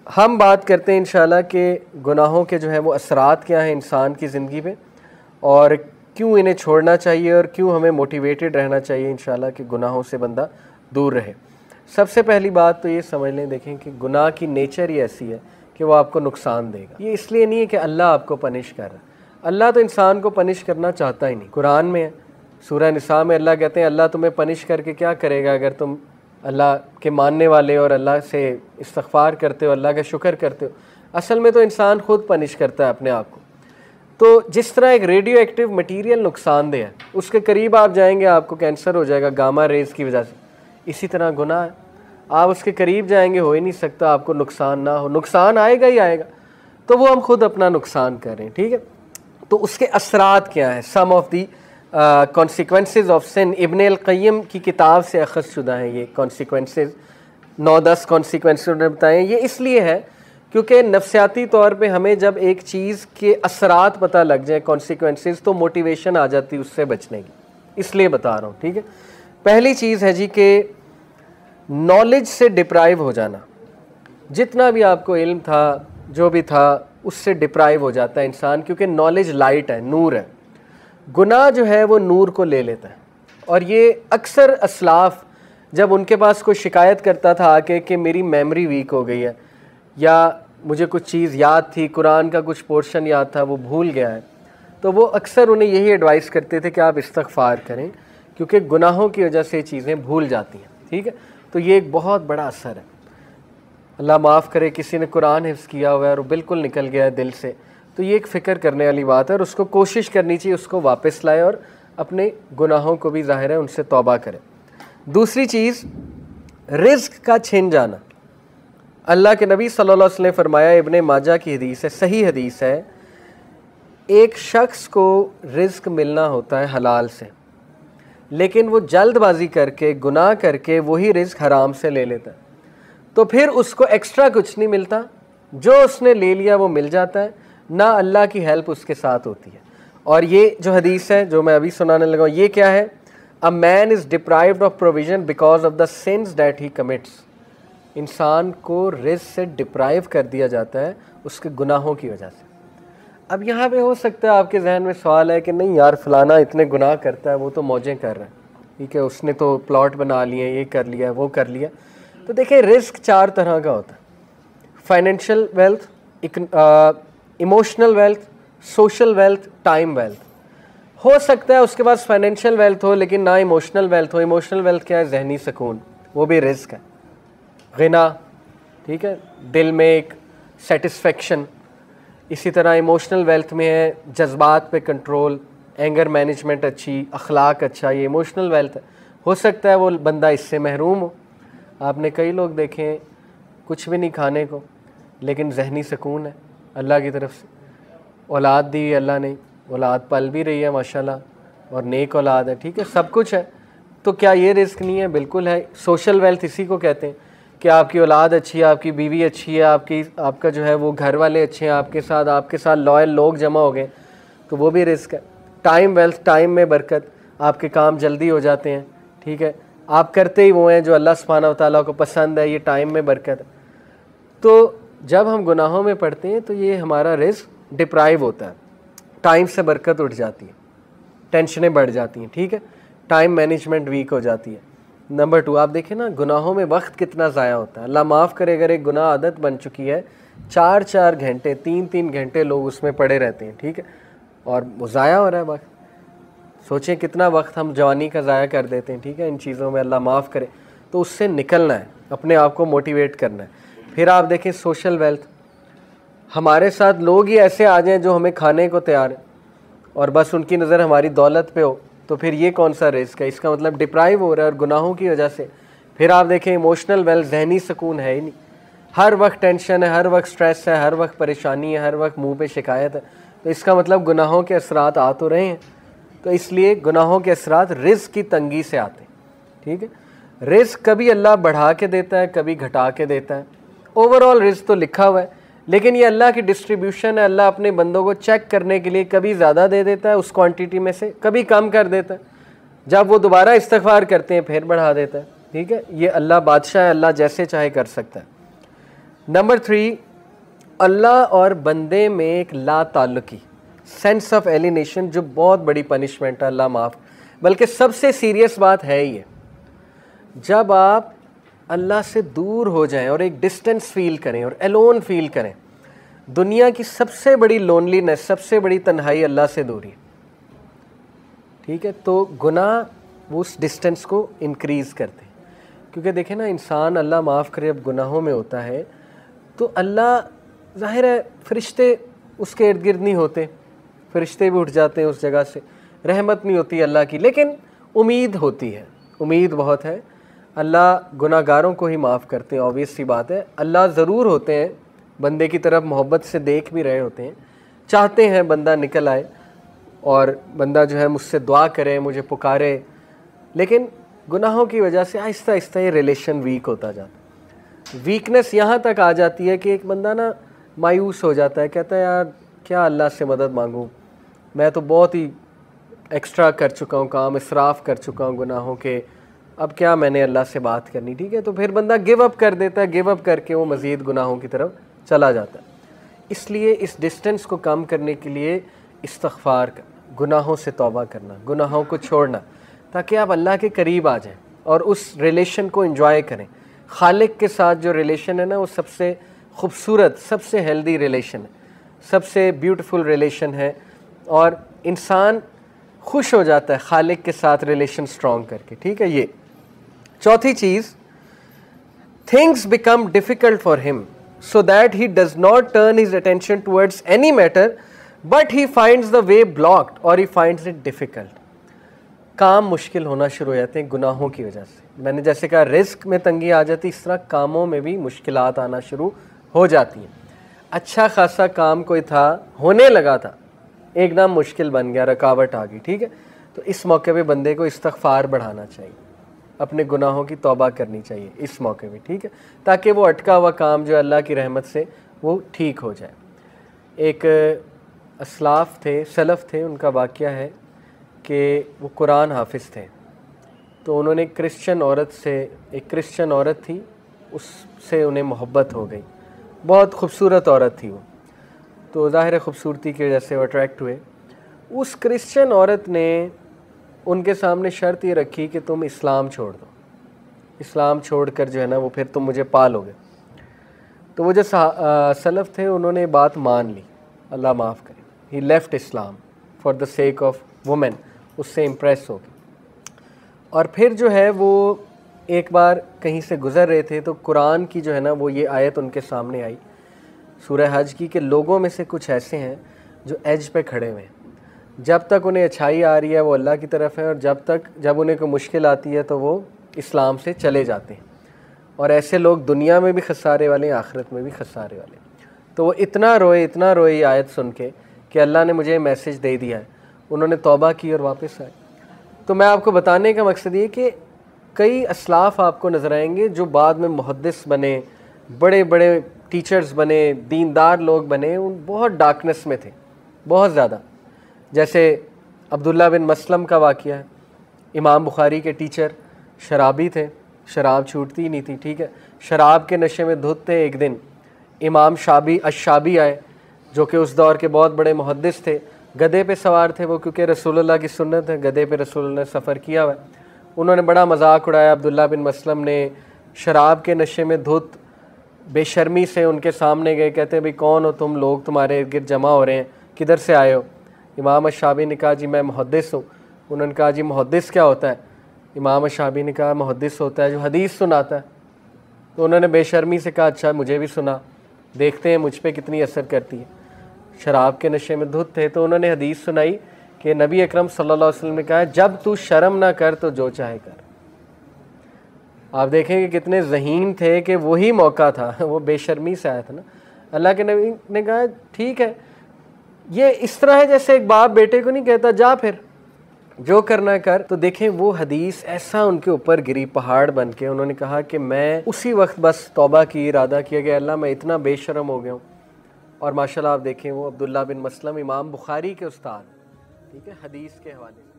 हम बात करते हैं इंशाल्लाह कि गुनाहों के जो है वो असरात क्या हैं इंसान की ज़िंदगी में और क्यों इन्हें छोड़ना चाहिए और क्यों हमें मोटिवेटेड रहना चाहिए इंशाल्लाह कि गुनाहों से बंदा दूर रहे। सबसे पहली बात तो ये समझ लें, देखें कि गुनाह की नेचर ही ऐसी है कि वो आपको नुकसान देगा। ये इसलिए नहीं है कि अल्लाह आपको पनिश कर रहा है, अल्लाह तो इंसान को पनिश करना चाहता ही नहीं। कुरान में है, सूरह निसा में अल्लाह कहते हैं अल्लाह तुम्हें पनिश करके क्या करेगा अगर तुम अल्लाह के मानने वाले और अल्लाह से इस्तग़फ़ार करते हो, अल्लाह का शुक्र करते हो। असल में तो इंसान खुद पनिश करता है अपने आप को। तो जिस तरह एक रेडियो एक्टिव मटीरियल नुकसानदेह है, उसके करीब आप जाएंगे आपको कैंसर हो जाएगा गामा रेज़ की वजह से। इसी तरह गुनाह है, आप उसके करीब जाएंगे हो ही नहीं सकता आपको नुकसान ना हो, नुकसान आएगा ही आएगा। तो वो हम खुद अपना नुकसान कर रहे हैं, ठीक है। तो उसके असरात क्या है, some of the consequences of sin. Ibn al Qayyim की किताब से अख़ज़ शुदा हैं ये कॉन्सिक्वेंसेज, 9-10 कॉन्सिक्वेंसेज उन्होंने बताए। ये इसलिए है क्योंकि नफ्सियाती तौर पे हमें जब एक चीज़ के असरात पता लग जाए, कॉन्सिक्वेंसेज, तो मोटिवेशन आ जाती है उससे बचने की, इसलिए बता रहा हूँ, ठीक है। पहली चीज़ है जी कि नॉलेज से डिप्राइव हो जाना। जितना भी आपको इल्म था, जो भी था, उससे डिप्राइव हो जाता है इंसान, क्योंकि नॉलेज लाइट है, नूर है। गुनाह जो है वो नूर को ले लेता है। और ये अक्सर असलाफ जब उनके पास कोई शिकायत करता था आके कि मेरी मेमोरी वीक हो गई है या मुझे कुछ चीज़ याद थी, कुरान का कुछ पोर्शन याद था वो भूल गया है, तो वो अक्सर उन्हें यही एडवाइस करते थे कि आप इस्तग़फ़ार करें, क्योंकि गुनाहों की वजह से चीज़ें भूल जाती हैं, ठीक है। तो ये एक बहुत बड़ा असर है। अल्लाह माफ़ करे किसी ने कुरान हिफ्ज़ किया हुआ है और बिल्कुल निकल गया है दिल से, तो ये एक फ़िक्र करने वाली बात है और उसको कोशिश करनी चाहिए उसको वापस लाए और अपने गुनाहों को भी ज़ाहिर है उनसे तौबा करें। दूसरी चीज़, रिज़्क़ का छिन जाना। अल्लाह के नबी सल्लल्लाहु अलैहि वसल्लम ने फरमाया, इब्ने माजा की हदीस है, सही हदीस है, एक शख्स को रिज़्क़ मिलना होता है हलाल से, लेकिन वो जल्दबाजी करके गुनाह करके वही रिज़्क़ हराम से ले लेता है, तो फिर उसको एक्स्ट्रा कुछ नहीं मिलता, जो उसने ले लिया वो मिल जाता है, ना अल्लाह की हेल्प उसके साथ होती है। और ये जो हदीस है जो मैं अभी सुनाने लगा, ये क्या है, a man is deprived of provision because of the sins that he commits. इंसान को रिज़्क़ से डिप्राइव कर दिया जाता है उसके गुनाहों की वजह से। अब यहाँ पे हो सकता है आपके जहन में सवाल है कि नहीं यार फलाना इतने गुनाह करता है, वो तो मौजें कर रहा है, ठीक है, उसने तो प्लॉट बना लिए, ये कर लिया, वो कर लिया। तो देखिए रिस्क 4 तरह का होता है, financial wealth, emotional wealth, social wealth, time wealth. हो सकता है उसके पास फाइनेंशियल वेल्थ हो लेकिन ना इमोशनल वेल्थ हो। इमोशनल वेल्थ क्या है, जहनी सुकून, वो भी रिस्क है। गिना, ठीक है, दिल में एक सेटिस्फेक्शन। इसी तरह इमोशनल वेल्थ में है जज्बात पे कंट्रोल, एंगर मैनेजमेंट अच्छी, अखलाक अच्छा, ये इमोशनल वेल्थ है। हो सकता है वो बंदा इससे महरूम हो। आपने कई लोग देखे हैं कुछ भी नहीं खाने को लेकिन जहनी सुकून है अल्लाह की तरफ से, औलाद दी अल्लाह ने, औलाद पल भी रही है माशाल्लाह और नेक औलाद है, ठीक है, सब कुछ है। तो क्या ये रिस्क नहीं है? बिल्कुल है। सोशल वेल्थ इसी को कहते हैं कि आपकी औलाद अच्छी है, आपकी बीवी अच्छी है, आपका जो है वो घर वाले अच्छे हैं आपके साथ लॉयल लोग जमा हो गए, तो वो भी रिस्क है। टाइम वेल्थ, टाइम में बरकत, आपके काम जल्दी हो जाते हैं, ठीक है, आप करते ही वो हैं जो अल्लाह सुब्हानहू व तआला को पसंद है, ये टाइम में बरकत है। तो जब हम गुनाहों में पड़ते हैं तो ये हमारा रिस्क डिप्राइव होता है, टाइम से बरकत उठ जाती है, टेंशनें बढ़ जाती हैं, ठीक है, टाइम मैनेजमेंट वीक हो जाती है। नंबर 2, आप देखें ना गुनाहों में वक्त कितना ज़ाया होता है। अल्लाह माफ़ करे अगर एक गुनाह आदत बन चुकी है, 4-4 घंटे 3-3 घंटे लोग उसमें पड़े रहते हैं, ठीक है, और वो ज़ाया हो रहा है वक्त। सोचें कितना वक्त हम जवानी का ज़ाया कर देते हैं, ठीक है, इन चीज़ों में, अल्लाह माफ़ करे। तो उससे निकलना है, अपने आप को मोटिवेट करना है। फिर आप देखें सोशल वेल्थ, हमारे साथ लोग ही ऐसे आ जाएं जो हमें खाने को तैयार है और बस उनकी नज़र हमारी दौलत पे हो, तो फिर ये कौन सा रिस्क है? इसका मतलब डिप्राइव हो रहा है और गुनाहों की वजह से। फिर आप देखें इमोशनल वेल्थ, जहनी सुकून है ही नहीं, हर वक्त टेंशन है, हर वक्त स्ट्रेस है, हर वक्त परेशानी है, हर वक्त मुंह पे शिकायत है, तो इसका मतलब गुनाहों के असरात आ तो रहे हैं। तो इसलिए गुनाहों के असरात रिस्क की तंगी से आते हैं, ठीक है। रिस्क कभी अल्लाह बढ़ा के देता है, कभी घटा के देता है। ओवरऑल रिस्क तो लिखा हुआ है, लेकिन ये अल्लाह की डिस्ट्रीब्यूशन है। अल्लाह अपने बंदों को चेक करने के लिए कभी ज़्यादा दे देता है उस क्वांटिटी में से, कभी कम कर देता है, जब वो दोबारा इस्तिग़फ़ार करते हैं फिर बढ़ा देता है, ठीक है। ये अल्लाह बादशाह है, अल्लाह जैसे चाहे कर सकता है। नंबर 3, अल्लाह और बंदे में एक ला ताल्लुकी, सेंस ऑफ एलिनेशन, जो बहुत बड़ी पनिशमेंट है, अल्लाह माफ़। बल्कि सबसे सीरियस बात है ये, जब आप अल्लाह से दूर हो जाएं और एक डिस्टेंस फील करें और एलोन फील करें। दुनिया की सबसे बड़ी लोनलीनेस, सबसे बड़ी तन्हाई अल्लाह से दूरी, ठीक है। तो गुनाह उस डिस्टेंस को इंक्रीज़ करते हैं, क्योंकि देखें ना, इंसान अल्लाह माफ़ करे अब गुनाहों में होता है तो अल्लाह, ज़ाहिर है फ़रिश्ते उसके इर्द गिर्द नहीं होते, फ़रिश्ते भी उठ जाते हैं उस जगह से, रहमत नहीं होती अल्लाह की, लेकिन उम्मीद होती है, उम्मीद बहुत है। अल्लाह गुनाहगारों को ही माफ़ करते हैं, ऑब्वियस सी बात है। अल्लाह ज़रूर होते हैं बंदे की तरफ मोहब्बत से देख भी रहे होते हैं, चाहते हैं बंदा निकल आए और बंदा जो है मुझसे दुआ करे, मुझे पुकारे, लेकिन गुनाहों की वजह से आहिस्ता आहिस्ता ये रिलेशन वीक होता जाता है। वीकनेस यहाँ तक आ जाती है कि एक बंदा ना मायूस हो जाता है, कहता है यार क्या अल्लाह से मदद मांगूँ, मैं तो बहुत ही एक्स्ट्रा कर चुका हूँ काम, इसराफ़ कर चुका हूँ गुनाहों के, अब क्या मैंने अल्लाह से बात करनी, ठीक है। तो फिर बंदा गिव अप कर देता है, गिव अप करके वो मज़ीद गुनाहों की तरफ चला जाता है। इसलिए इस डिस्टेंस को कम करने के लिए इस्तिग़फ़ार करना, गुनाहों से तौबा करना, गुनाहों को छोड़ना, ताकि आप अल्लाह के करीब आ जाएं और उस रिलेशन को एंजॉय करें। खालिक के साथ जो रिलेशन है ना, वो सबसे खूबसूरत, सबसे हेल्दी रिलेशन है, सबसे ब्यूटीफुल रिलेशन है, और इंसान खुश हो जाता है खालिक के साथ रिलेशन स्ट्रॉन्ग करके, ठीक है। ये चौथी चीज़, things become difficult for him so that he does not turn his attention towards any matter but he finds the way blocked or he finds it difficult। काम मुश्किल होना शुरू हो जाते हैं गुनाहों की वजह से। मैंने जैसे कहा रिस्क में तंगी आ जाती, इस तरह कामों में भी मुश्किलात आना शुरू हो जाती हैं। अच्छा खासा काम कोई था, होने लगा था, एकदम मुश्किल बन गया, रुकावट आ गई, ठीक है। तो इस मौके पे बंदे को इस्तिग़फ़ार बढ़ाना चाहिए, अपने गुनाहों की तौबा करनी चाहिए इस मौके में, ठीक है, ताकि वो अटका हुआ काम जो अल्लाह की रहमत से वो ठीक हो जाए। एक असलाफ़ थे, सलफ़ थे, उनका वाक़या है कि वो कुरान हाफिज़ थे, तो उन्होंने एक क्रिश्चियन औरत थी, उससे उन्हें मोहब्बत हो गई, बहुत खूबसूरत औरत थी वो, तो ज़ाहिर खूबसूरती की वजह से वो अट्रैक्ट हुए। उस क्रिश्चियन औरत ने उनके सामने शर्त ये रखी कि तुम इस्लाम छोड़ दो, इस्लाम छोड़कर जो है ना वो फिर तुम मुझे पालोगे। तो वो जो सलफ़ थे उन्होंने बात मान ली, अल्लाह माफ़ करे, he left Islam for the sake of women, उससे इम्प्रेस हो गए। और फिर जो है वो एक बार कहीं से गुज़र रहे थे तो कुरान की जो है ना वो ये आयत उनके सामने आई, सूरह हज की, कि लोगों में से कुछ ऐसे हैं जो एज पे खड़े हुए हैं, जब तक उन्हें अच्छाई आ रही है वो अल्लाह की तरफ है, और जब उन्हें कोई मुश्किल आती है तो वो इस्लाम से चले जाते हैं, और ऐसे लोग दुनिया में भी खसारे वाले हैं, आखिरत में भी खसारे वाले हैं। तो वो इतना रोए ये आयत सुन के कि अल्लाह ने मुझे मैसेज दे दिया है, उन्होंने तौबा की और वापस आए। तो मैं आपको बताने का मकसद ये कि कई असलाफ़ आपको नज़र आएंगे जो बाद में मुहद्दिस बने, बड़े बड़े टीचर्स बने, दीनदार लोग बने, उन बहुत डार्कनेस में थे, बहुत ज़्यादा। जैसे अब्दुल्ला बिन मसलम का वाक़या है, इमाम बुखारी के टीचर, शराबी थे, शराब छूटती ही नहीं थी, ठीक है। शराब के नशे में धुत थे। एक दिन इमाम अश-शाबी आए, जो कि उस दौर के बहुत बड़े मुहद्दिस थे, गधे पे सवार थे वो, क्योंकि रसूलुल्लाह की सुन्नत है, गधे पे रसूलुल्लाह ने सफ़र किया हुआ है। उन्होंने बड़ा मजाक उड़ाया, अब्दुल्ला बिन मसलम ने शराब के नशे में धुत बेशर्मी से उनके सामने गए, कहते भाई कौन हो तुम लोग, तुम्हारे इर्द गिर्द जमा हो रहे हैं, किधर से आए हो। इमाम अश-शाबी ने कहा जी मैं मुहद्दिस हूँ। उन्होंने कहा जी मुहद्दिस क्या होता है। इमाम अश-शाबी ने कहा मुहद्दिस होता है जो हदीस सुनाता है। तो उन्होंने बेशर्मी से कहा अच्छा मुझे भी सुना, देखते हैं मुझ पे कितनी असर करती है। शराब के नशे में धुत थे तो उन्होंने हदीस सुनाई कि नबी अकरम सल्लल्लाहु अलैहि वसल्लम ने कहा जब तू शर्म ना कर तो जो चाहे कर। आप देखेंगे कितने ज़हीन थे कि वही मौका था, वो बेशर्मी से आया था ना। अल्लाह के नबी ने कहा ठीक है, ये इस तरह है जैसे एक बाप बेटे को नहीं कहता जा फिर जो करना कर। तो देखें वो हदीस ऐसा उनके ऊपर गिरी पहाड़ बन के। उन्होंने कहा कि मैं उसी वक्त बस तौबा की, इरादा किया कि अल्लाह मैं इतना बेशर्म हो गया हूँ। और माशाल्लाह आप देखें वो अब्दुल्ला बिन मसलम इमाम बुखारी के उस्ताद, ठीक है, हदीस के हवाले से।